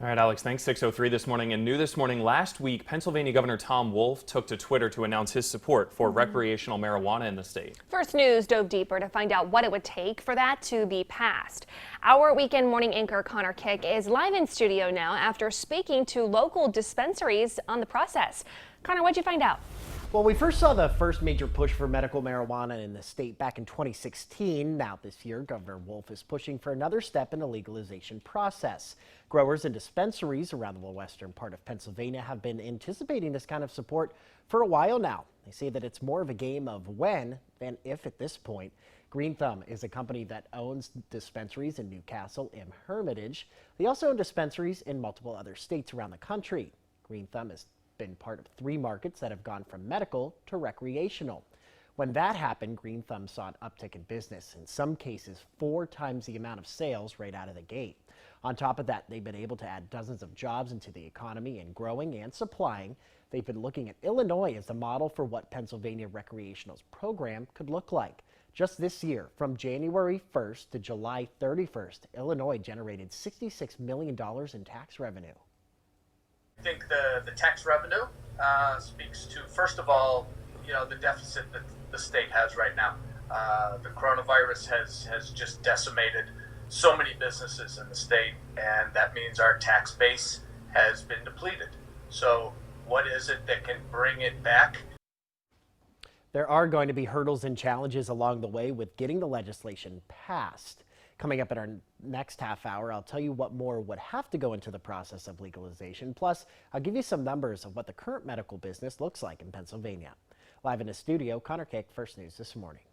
All right, Alex, thanks. 6:03 this morning. And new this morning, last week, Pennsylvania Governor Tom Wolf took to Twitter to announce his support for recreational marijuana in the state. First News dove deeper to find out what it would take for that to be passed. Our weekend morning anchor Connor Kick is live in studio now after speaking to local dispensaries on the process. Connor, what'd you find out? Well, we first saw the first major push for medical marijuana in the state back in 2016. Now this year, Governor Wolf is pushing for another step in the legalization process. Growers and dispensaries around the western part of Pennsylvania have been anticipating this kind of support for a while now. They say that it's more of a game of when than if at this point. Green Thumb is a company that owns dispensaries in Newcastle and Hermitage. They also own dispensaries in multiple other states around the country. Green Thumb has been part of 3 markets that have gone from medical to recreational. When that happened, Green Thumb saw an uptick in business, in some cases 4 times the amount of sales right out of the gate. On top of that, they've been able to add dozens of jobs into the economy and growing and supplying. They've been looking at Illinois as the model for what Pennsylvania Recreational's program could look like. Just this year, from January 1st to July 31st, Illinois generated $66 million in tax revenue. I think the tax revenue speaks to, first of all, the deficit that the state has right now. The coronavirus has just decimated so many businesses in the state, and that means our tax base has been depleted. So what is it that can bring it back? There are going to be hurdles and challenges along the way with getting the legislation passed. Coming up in our next half hour, I'll tell you what more would have to go into the process of legalization. Plus, I'll give you some numbers of what the current medical business looks like in Pennsylvania. Live in the studio, Connor Kick, First News this morning.